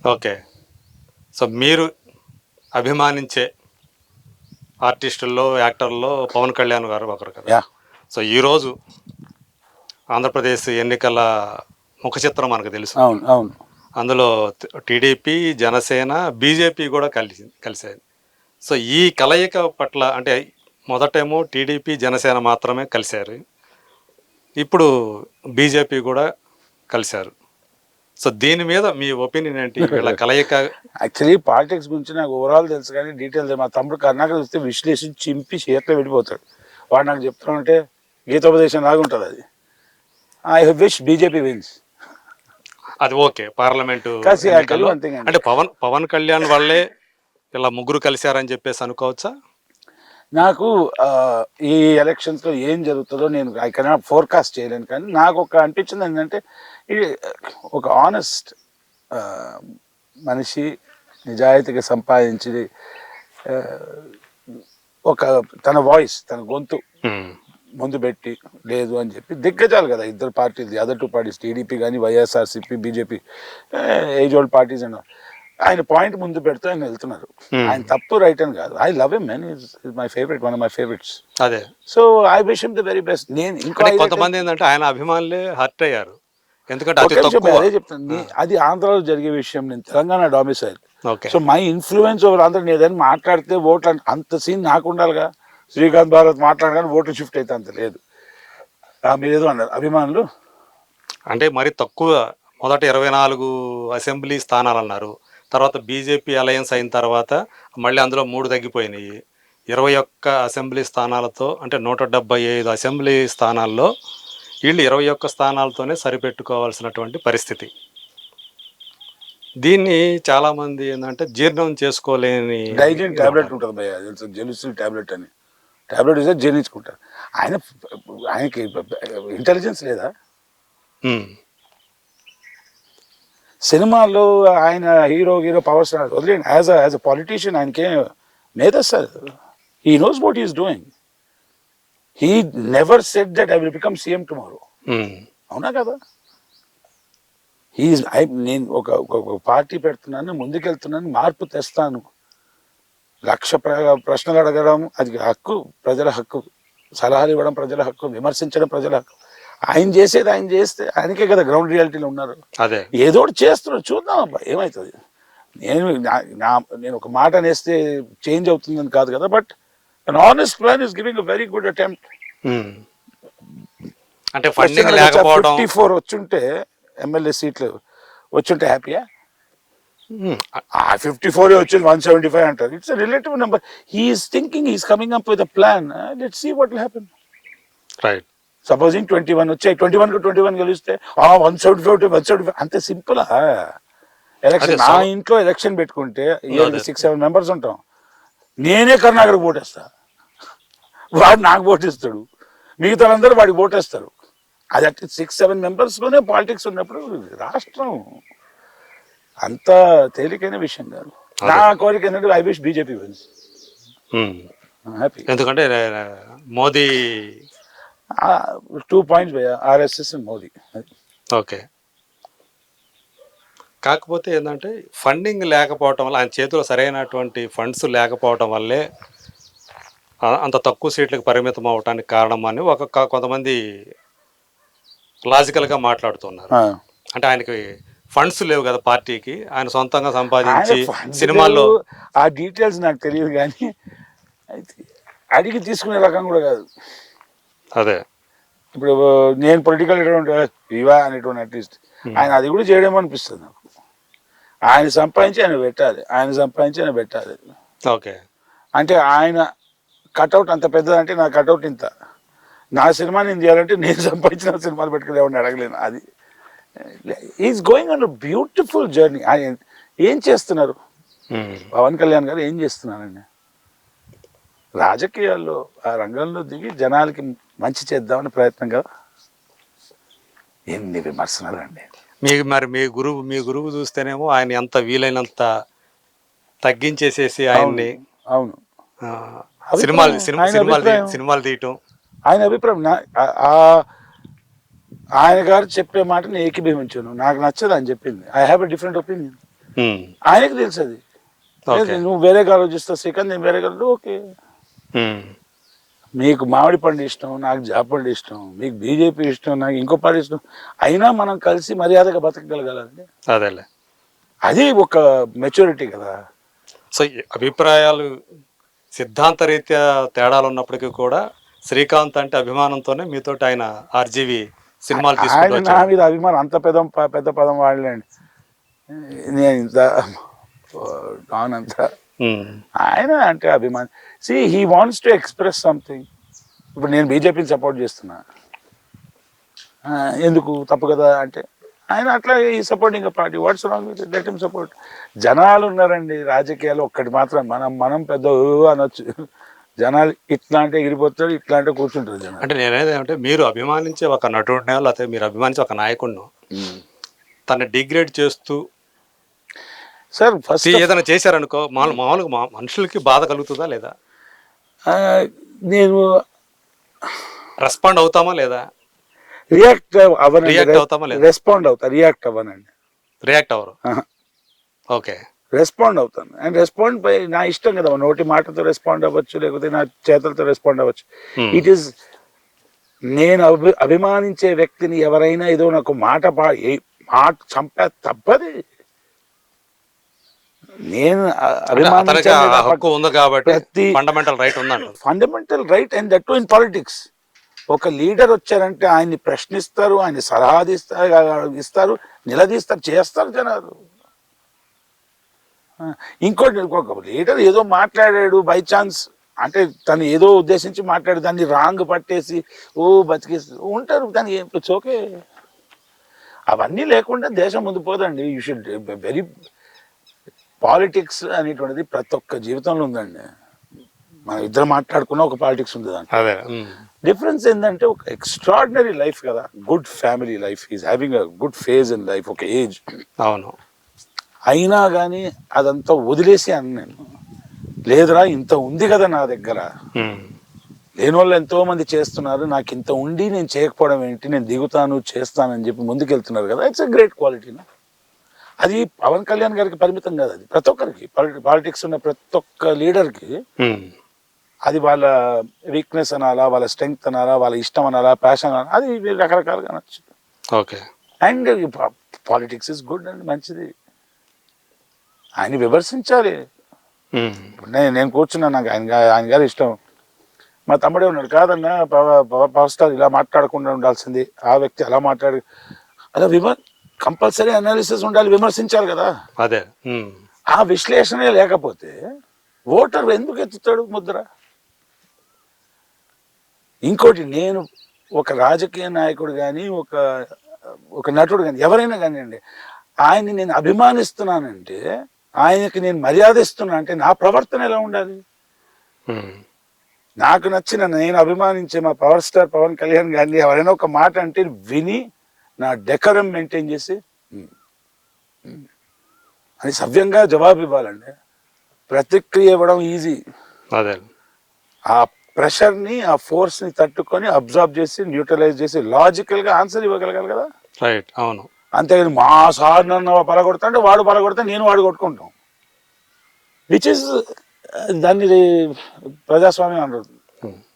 Okay. So మీరు అభిమానించే ఆర్టిస్టుల్లో, యాక్టర్‌ల్లో పవన్ కళ్యాణ్ గారు ఒకరు కదా! యా సో ఈరోజు ఆంధ్రప్రదేశ్ ఎన్నికల ముఖ చిత్రం మనకు తెలుసు. అవును అవును అందులో టీడీపీ, జనసేన, బీజేపీ కూడా కలిసాయి. సో ఈ కలయిక పట్ల అంటే మొదటేమో టీడీపీ, జనసేన మాత్రమే కలిశారు. ఇప్పుడు బీజేపీ కూడా కలిశారు. సో దీని మీద మీ ఒపీనియన్ ఏంటి? వీళ్ళ కలయిక యాక్చువల్లీ పాలిటిక్స్ గురించి నాకు ఓవరాల్ తెలుసు కానీ డీటెయిల్స్ మా తమ్ముడు కర్ణాటక వస్తే విశ్లేషించి చింపి చేతిలో వెళ్ళిపోతాడు. వాడు నాకు చెప్తానంటే గీతోపదేశం లాగా ఉంటుంది అది. I wish BJP wins. అది ఓకే. పార్లమెంటు కాసి ఎన్నికల్లో వన్ థింగ్ అంటే పవన్ కళ్యాణ్ వల్లే ఇలా ముగ్గురు కలిశారని చెప్పేసి అనుకోవచ్చా? నాకు ఈ ఎలక్షన్స్లో ఏం జరుగుతుందో నేను ఐ కెనాట్ ఫోర్కాస్ట్ చేయలేను, కానీ నాకు ఒక అనిపించింది ఏంటంటే ఇది ఒక ఆనెస్ట్ మనిషి నిజాయితీగా సంపాదించి ఒక తన వాయిస్ తన గొంతు ముందు పెట్టి లేదు అని చెప్పి దిగ్గజాలు కదా ఇద్దరు పార్టీలు, అదర్ టూ పార్టీస్ టీడీపీ కానీ YSRCP BJP age old parties and ఆయన పాయింట్ ముందు పెడుతూ ఆయన వెళ్తున్నారు. ఆయన తప్పు రైట్ అని కాదు. I love him man, is my favourite, one of my favourites. అదే. So I wish him the very best. నేను ఇంకా కొంతమంది ఏంటంటే ఆయన అభిమానులే హర్ట్ అయ్యారు. ఎందుకంటే అదే చెప్తాను, అది ఆంధ్రాలో జరిగే విషయం. నేను Telangana domicile. Okay. So my influence over Andhra. నేను ఏదైనా మాట్లాడితే ఓట్లు అంత సీన్ నాకు ఉండాలిగా. శ్రీకాంత్ భారత్ మాట్లాడగానే ఓట్లు షిఫ్ట్ అయితే అంత లేదు. మీరు ఏదో అన్నారు అభిమానులు అంటే మరి తక్కువ. మొదట 24 అసెంబ్లీ స్థానాలు అన్నారు. తర్వాత బీజేపీ అలయన్స్ అయిన తర్వాత మళ్ళీ అందులో 3 తగ్గిపోయినాయి. 21 అసెంబ్లీ స్థానాలతో అంటే 175 అసెంబ్లీ స్థానాల్లో వీళ్ళు 21 స్థానాలతోనే సరిపెట్టుకోవాల్సినటువంటి పరిస్థితి. దీన్ని చాలామంది ఏంటంటే జీర్ణం చేసుకోలేని డైజెన్ టాబ్లెట్ ఉంటుంది భయ్య, జెలుసిన్ టాబ్లెట్ అని. టాబ్లెట్ ఇస్తే జీర్ణించుకుంటారు. ఆయనకి ఇంటెలిజెన్స్ లేదా? సినిమాల్లో ఆయన హీరో పవర్ స్టార్ వదిలేండి. యాజ్ అ పాలిటీషియన్ ఆయనకే మేధస్సారు. He knows what is doing. He never said that I will become CM tomorrow. అవునా కదా? నేను ఒక పార్టీ పెడుతున్నాను, ముందుకెళ్తున్నాను, మార్పు తెస్తాను. 1,00,000 ప్రశ్నలు అడగడం అది హక్కు, ప్రజల హక్కు. సలహాలు ఇవ్వడం ప్రజల హక్కు, విమర్శించడం ప్రజల హక్కు. ఆయన చేసేది ఆయన చేస్తే ఆయనకే కదా గ్రౌండ్ రియాలిటీలో ఉన్నారు. అదే ఏదో ఒకటి చేస్తున్నారు, చూద్దాం అబ్బా ఏమవుతుంది. నేను ఒక మాట అనేస్తే చేంజ్ అవుతుందని కాదు కదా, but an honest plan is giving a very good attempt. అంటే 54 వచ్చుంటే ఎమ్మెల్యే సీట్లు వచ్చుంటే హ్యాపీయా? 54 వచ్చింది, 175 అంటారు. It's relative number. He's thinking, he's coming up with a plan. Let's see what will happen. Right. Supposing 21 వచ్చాయి, 21 గెలిస్తే 175 అంతే సింపుల్. ఎలక్షన్ నా ఇంట్లో ఎలక్షన్ పెట్టుకుంటే 6-7 మెంబర్స్ ఉంటాం. నేనే కర్ణాటకకు ఓటేస్తా, వాడు నాకు ఓటేస్తాడు, మిగతా అందరూ వాడికి ఓటేస్తారు. అది అట్లా 6-7 మెంబర్స్లోనే పాలిటిక్స్ ఉన్నప్పుడు రాష్ట్రం అంత తేలికైన విషయం కాదు. నా కోరిక ఏంటంటే I wish BJP wins. Happy. ఎందుకంటే Modi 2 points RSS Modi. Okay. కాకపోతే ఏంటంటే ఫండింగ్ లేకపోవటం వల్ల, ఆయన చేతిలో సరైనటువంటి ఫండ్స్ లేకపోవటం వల్లే అంత తక్కువ సీట్లకు పరిమితం అవటానికి కారణం అని కొంతమంది లాజికల్గా మాట్లాడుతున్నారు. అంటే ఆయనకి ఫండ్స్ లేవు కదా పార్టీకి, ఆయన సొంతంగా సంపాదించి సినిమాల్లో. ఆ డీటెయిల్స్ నాకు తెలియదు, కానీ అడిగి తీసుకునే రకం కూడా కాదు. అదే ఇప్పుడు నేను పొలిటికల్ ఇవా అనేటువంటి అట్లీస్ట్ ఆయన అది కూడా చేయడం అనిపిస్తుంది నాకు. ఆయన సంపాదించి ఆయన పెట్టాలి, ఆయన సంపాదించి ఆయన పెట్టాలి. ఓకే. అంటే ఆయన కట్అవుట్ అంత పెద్దదంటే నా కట్అవుట్ ఇంత. నా సినిమా నేను చేయాలంటే నేను సంపాదించిన సినిమాలు పెట్టుకుని ఎవరిని అడగలేను. అది is going on beautiful journey. ఆయన ఏం చేస్తున్నారు పవన్ కళ్యాణ్ గారు, ఏం చేస్తున్నారండి రాజకీయాల్లో ఆ రంగంలో దిగి జనాలకి మంచి చేద్దామని ప్రయత్నం కదా. ఎన్ని విమర్శనాలు అండి. మరి మీ గురువు చూస్తేనేమో ఆయన ఎంత వీలైనంత తగ్గించేసేసి ఆయన్ని అవును సినిమాలు తీయటం ఆయన అభిప్రాయం. ఆయన గారు చెప్పే మాటని ఏకీభవించాను. నాకు నచ్చదు అని చెప్పింది. I have a different opinion. Um, ఆయనకి తెలుసు అది. ఓకే. నువ్వు వేరేగా ఆలోచిస్తావు శ్రీకాంత్, నేను వేరేగా ఓకే. ఉమ్, మీకు మామిడి పండు ఇష్టం, నాకు జాపండు ఇష్టం, మీకు బీజేపీ ఇష్టం, నాకు ఇంకో పార్టీ ఇష్టం, అయినా మనం కలిసి మర్యాదగా బతకగలగాలండి. అదేలే. అది ఒక మెచ్యూరిటీ కదా. సో ఈ అభిప్రాయాలు సిద్ధాంత రీత్యా తేడాలు ఉన్నప్పటికీ కూడా శ్రీకాంత్ అంటే అభిమానంతోనే మీతోటి ఆయన ఆర్జీవి సినిమాలు తీసుకుంటూ ఆయన నా వచ్చాడు. మీద అభిమానం అంత పెద్ద పదం వాడలేండి. నేను ఇంత అంత ఉమ్, ఆయన అంటే అభిమానం. See he wants to express something. ఇప్పుడు నేను బీజేపీని సపోర్ట్ చేస్తున్నా, ఎందుకు తప్పు కదా అంటే ఆయన అట్లా ఈ supporting party, what's wrong with let him support. జనాలు ఉన్నారండి రాజకీయాలు, ఒక్కటి మాత్రం మనం పెద్ద అనొచ్చు, జనాలు ఇట్లా అంటే ఎగిరిపోతాడు, ఇట్లా అంటే కూర్చుంటారు జనాలు. అంటే నేనేది ఏమంటే మీరు అభిమానించే ఒక నటుడినో లేకపోతే మీరు అభిమానించే ఒక నాయకుడినో తను డిగ్రేడ్ చేస్తూ సార్ ఫస్ట్ ఏదైనా చేశారనుకో మామూలుగా మనుషులకి బాధ కలుగుతుందా లేదా? నేను రెస్పాండ్ అవుతామా లేదా? రియాక్ట్ రియాక్ట్ అవుతామా లేదా? రెస్పాండ్ అవుతా, రియాక్ట్ అవ్వనండి. రియాక్ట్ అవ్వరు. ఓకే. రెస్పాండ్ అవుతాను. అండ్ రెస్పాండ్ బై నా ఇష్టం కదా, నోటి మాటతో రెస్పాండ్ అవ్వచ్చు, లేకపోతే నా చేతులతో రెస్పాండ్ అవ్వచ్చు. ఇట్ ఈస్ నేను అభిమానించే వ్యక్తిని ఎవరైనా ఏదో నాకు మాట చంపే తప్పది. నేను అతనికి ఆ హక్కు ఉంది కాబట్టి ఫండమెంటల్ రైట్ ఉందంట. Fundamental right and that to in politics. ఒక లీడర్ వచ్చారంటే ఆయన్ని ప్రశ్నిస్తారు, ఆయన సలహా ఇస్తారు, నిలదీస్తారు, చేస్తారు జనాలు. ఇంకోటి, ఒక లీడర్ ఏదో మాట్లాడాడు బై ఛాన్స్ అంటే తను ఏదో ఉద్దేశించి మాట్లాడి దాన్ని రాంగ్ పట్టేసి బతికేసి ఉంటారు, దానికి ఇట్స్ ఓకే. అవన్నీ లేకుండా దేశం ముందు పోదండి. యూ షుడ్ వెరీ పాలిటిక్స్ అనేటువంటిది ప్రతి ఒక్క జీవితంలో ఉందండి. మనం ఇద్దరు మాట్లాడుకున్న ఒక పాలిటిక్స్ ఉంది దాంట్లో. అదే. డిఫరెన్స్ ఏంటంటే ఒక ఎక్స్ట్రాడినరీ లైఫ్ కదా, good family life, is having a good phase in life, ఒక ఏజ్. అవును. అయినా కానీ అదంతా వదిలేసి నేను లేదురా ఇంత ఉంది కదా నా దగ్గర, లేని వాళ్ళు ఎంతో మంది చేస్తున్నారు, నాకు ఇంత ఉండి నేను చేయకపోవడం ఏంటి, నేను దిగుతాను చేస్తానని చెప్పి ముందుకెళ్తున్నారు కదా, ఇట్స్ ఎ గ్రేట్ క్వాలిటీ. అది పవన్ కళ్యాణ్ గారికి పరిమితం కాదు, అది ప్రతి ఒక్కరికి, పాలిటిక్స్ ఉన్న ప్రతి ఒక్క లీడర్కి అది వాళ్ళ వీక్నెస్ అనాలా, వాళ్ళ స్ట్రెంగ్త్ అనాలా, వాళ్ళ ఇష్టం అనాలా, ప్యాషన్ అనాలా, అది రకరకాలుగా అనొచ్చు. Okay. And politics is good and మంచిది, ఆయన విమర్శించాలి. నేను కూర్చున్నాను, నాకు ఆయన గారు ఇష్టం. మా తమ్ముడే ఉన్నాడు, కాదన్నా పవర్ స్టార్ ఇలా మాట్లాడకుండా ఉండాల్సింది, ఆ వ్యక్తి అలా అలా కంపల్సరీ అనాలిసిస్ ఉండాలి, విమర్శించాలి కదా. అదే. ఆ విశ్లేషణే లేకపోతే ఓటర్ ఎందుకు ఎత్తుతాడు ముద్ర? ఇంకోటి, నేను ఒక రాజకీయ నాయకుడు కానీ ఒక నటుడు కానీ ఎవరైనా కానివ్వండి, ఆయన్ని నేను అభిమానిస్తున్నానంటే, ఆయనకి నేను మర్యాద ఇస్తున్నా అంటే నా ప్రవర్తన ఎలా ఉండాలి? నాకు నచ్చిన, నేను అభిమానించే మా పవర్ స్టార్ పవన్ కళ్యాణ్ గారిని ఎవరైనా ఒక మాట అంటే విని నా డెకరం మెయింటైన్ చేసి అని సవ్యంగా జవాబు ఇవ్వాలండి. ప్రతిక్రియ ఇవ్వడం ఈజీ, అదే. ఆ ప్రెషర్ని, ఆ ఫోర్స్ని తట్టుకొని అబ్జర్వ్ చేసి న్యూట్రలైజ్ చేసి లాజికల్గా ఆన్సర్ ఇవ్వగలగాలి కదా. రైట్. అవును. అంతేగాని మా సార్ నన్ను పలగొడతా అంటే వాడు పలగొడతా నేను వాడు కొట్టుకుంటాం, విచ్ ఇస్ దాన్ని ప్రజాస్వామ్యం అంటారు.